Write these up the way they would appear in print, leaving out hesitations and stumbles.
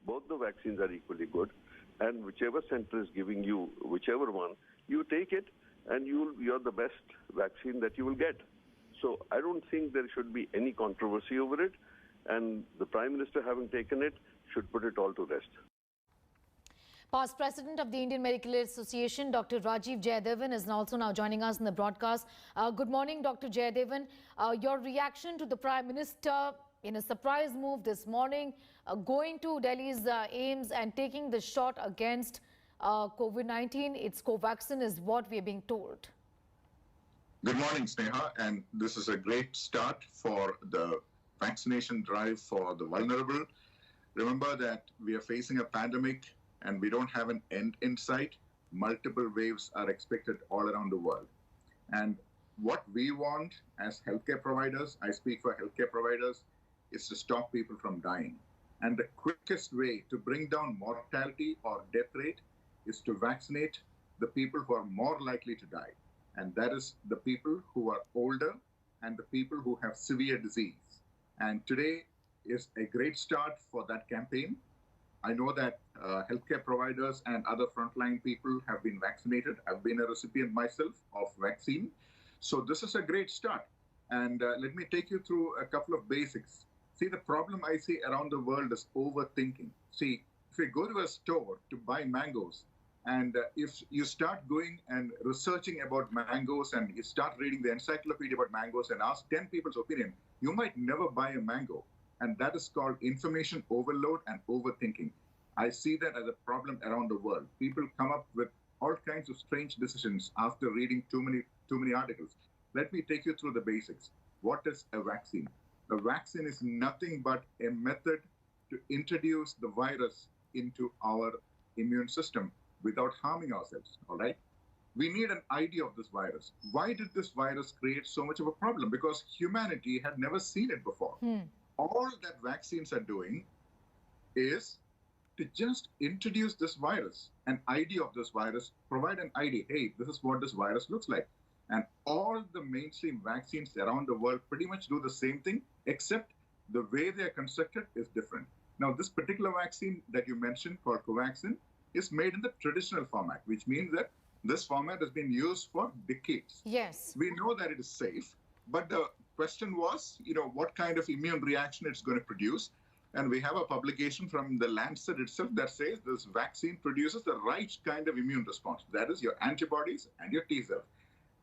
Both the vaccines are equally good, and whichever center is giving you whichever one, you take it, and you're the best vaccine that you will get. So I don't think there should be any controversy over it, and the Prime Minister, having taken it, should put it all to rest. Past President of the Indian Medical Association, Dr. Rajeev Jayadevan, is also now joining us in the broadcast. Good morning, Dr. Jayadevan. Your reaction to the Prime Minister in a surprise move this morning, going to Delhi's AIIMS and taking the shot against COVID-19. It's covaxin is what we are being told. Good morning, Sneha, and this is a great start for the vaccination drive for the vulnerable. Remember that we are facing a pandemic and we don't have an end in sight. Multiple waves are expected all around the world. And what we want as healthcare providers, I speak for healthcare providers, is to stop people from dying. And the quickest way to bring down mortality or death rate is to vaccinate the people who are more likely to die. And that is the people who are older and the people who have severe disease. And today is a great start for that campaign. I know that healthcare providers and other frontline people have been vaccinated. I've been a recipient myself of vaccine. So this is a great start. And let me take you through a couple of basics. See, the problem I see around the world is overthinking. See, if you go to a store to buy mangoes, and if you start going and researching about mangoes and you start reading the encyclopedia about mangoes and ask 10 people's opinion, you might never buy a mango. And that is called information overload and overthinking. I see that as a problem around the world. People come up with all kinds of strange decisions after reading too many articles. Let me take you through the basics. What is a vaccine? A vaccine is nothing but a method to introduce the virus into our immune system without harming ourselves, all right? We need an idea of this virus. Why did this virus create so much of a problem? Because humanity had never seen it before. All that vaccines are doing is to just introduce this virus, an idea of this virus, provide an idea, hey, this is what this virus looks like. And all the mainstream vaccines around the world pretty much do the same thing, except the way they are constructed is different. Now, this particular vaccine that you mentioned, called covaxin, is made in the traditional format, which means that this format has been used for decades. Yes. We know that it is safe, but the question was, what kind of immune reaction it's going to produce. And we have a publication from the Lancet itself that says this vaccine produces the right kind of immune response. That is your antibodies and your T cells.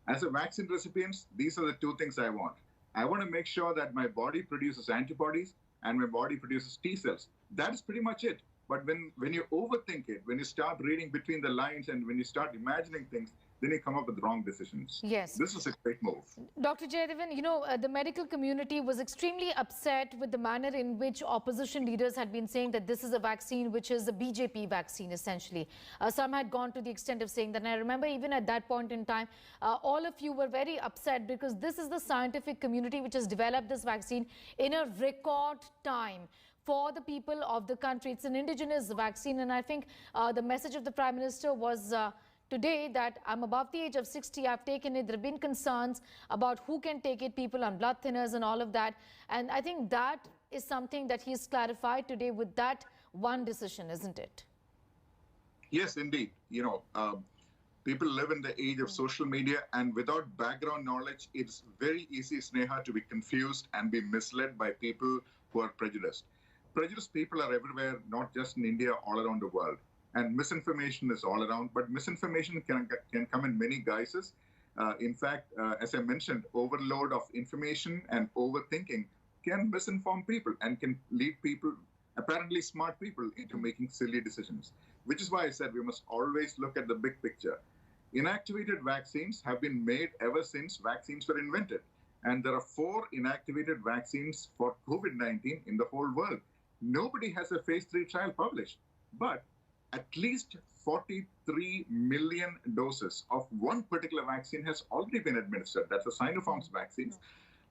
As a vaccine recipient, these are the two things I want. I want to make sure that my body produces antibodies and my body produces T cells. That is pretty much it. But when you overthink it, when you start reading between the lines and when you start imagining things, then you come up with wrong decisions. Yes. This is a great move. Dr. Jayadevan, the medical community was extremely upset with the manner in which opposition leaders had been saying that this is a vaccine which is a BJP vaccine, essentially. Some had gone to the extent of saying that. And I remember even at that point in time, all of you were very upset because this is the scientific community which has developed this vaccine in a record time for the people of the country. It's an indigenous vaccine. And I think the message of the Prime Minister was today that I'm above the age of 60, I've taken it. There have been concerns about who can take it, people on blood thinners and all of that. And I think that is something that he's clarified today with that one decision, isn't it? Yes, indeed. People live in the age of social media, and without background knowledge, it's very easy, Sneha, to be confused and be misled by people who are prejudiced. Prejudiced people are everywhere, not just in India, all around the world. And misinformation is all around, but misinformation can come in many guises. In fact, as I mentioned, overload of information and overthinking can misinform people and can lead people, apparently smart people, into making silly decisions. Which is why I said we must always look at the big picture. Inactivated vaccines have been made ever since vaccines were invented. And there are 4 inactivated vaccines for COVID-19 in the whole world. Nobody has a phase 3 trial published, but at least 43 million doses of one particular vaccine has already been administered. That's the Sinopharm's vaccines.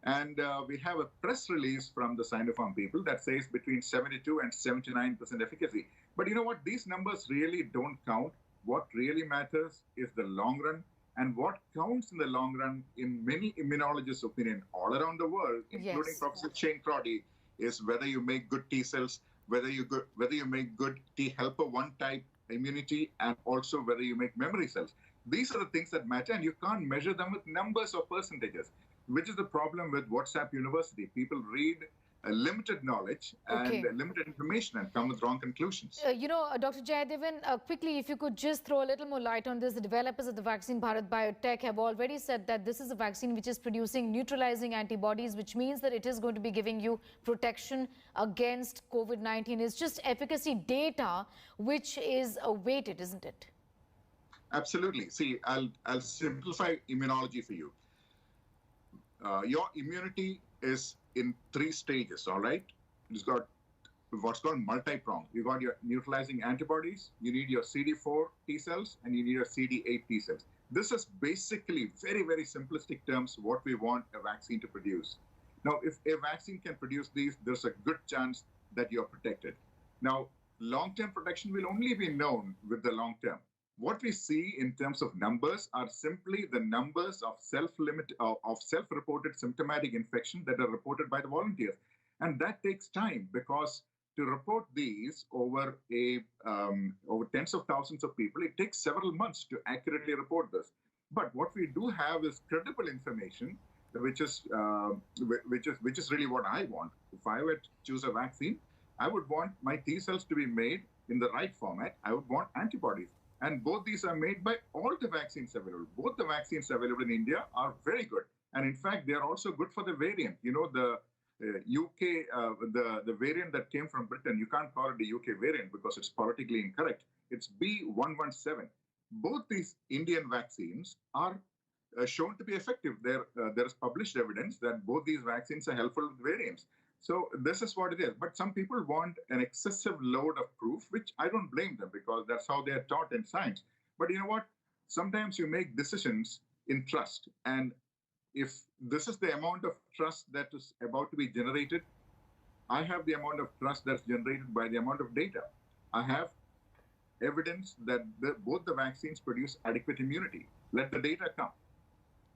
And we have a press release from the Sinopharm people that says between 72 and 79% efficacy. But you know what? These numbers really don't count. What really matters is the long run. And what counts in the long run, in many immunologists' opinion all around the world, including Professor Shane Crotty, is whether you make good T cells, whether you make good T helper 1 type immunity, and also whether you make memory cells. These are the things that matter, and you can't measure them with numbers or percentages, which is the problem with WhatsApp University. People read limited knowledge and limited information and come with wrong conclusions. Dr. Jayadevan, quickly, if you could just throw a little more light on this. The developers of the vaccine, Bharat Biotech, have already said that this is a vaccine which is producing neutralizing antibodies, which means that it is going to be giving you protection against COVID-19. It's just efficacy data which is awaited, isn't it? Absolutely. See, I'll simplify immunology for you. Your immunity is in 3 stages, all right? It's got what's called multi-pronged. You got your neutralizing antibodies, you need your CD4 T cells, and you need your CD8 T cells. This is basically, very, very simplistic terms, what we want a vaccine to produce. Now, if a vaccine can produce these, there's a good chance that you're protected. Now, long-term protection will only be known with the long-term. What we see in terms of numbers are simply the numbers of self-reported symptomatic infection that are reported by the volunteers. And that takes time, because to report these over tens of thousands of people, it takes several months to accurately report this. But what we do have is credible information, which is really what I want. If I were to choose a vaccine, I would want my T cells to be made in the right format. I would want antibodies. And both these are made by all the vaccines available. Both the vaccines available in India are very good. And in fact, they are also good for the variant. You know, the UK, the variant that came from Britain, you can't call it the UK variant because it's politically incorrect. It's B117. Both these Indian vaccines are shown to be effective. There is published evidence that both these vaccines are helpful with variants. So this is what it is. But some people want an excessive load of proof, which I don't blame them, because that's how they are taught in science. But you know what? Sometimes you make decisions in trust. And if this is the amount of trust that is about to be generated, I have the amount of trust that's generated by the amount of data. I have evidence that both the vaccines produce adequate immunity. Let the data come.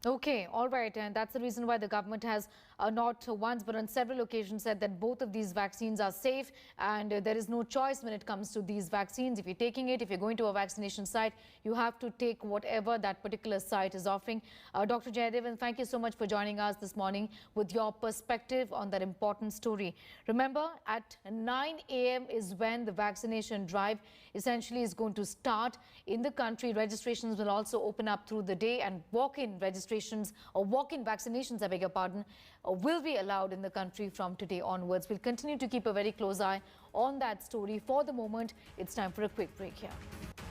Okay, all right. And that's the reason why the government has not once but on several occasions said that both of these vaccines are safe, and there is no choice when it comes to these vaccines. If you're taking it, if you're going to a vaccination site, you have to take whatever that particular site is offering. Dr. Jayadevan, thank you so much for joining us this morning with your perspective on that important story. Remember, at 9 a.m. is when the vaccination drive essentially is going to start in the country. Registrations will also open up through the day, and walk-in registrations or walk-in vaccinations, I beg your pardon, will be allowed in the country from today onwards. We'll continue to keep a very close eye on that story. For the moment, it's time for a quick break here.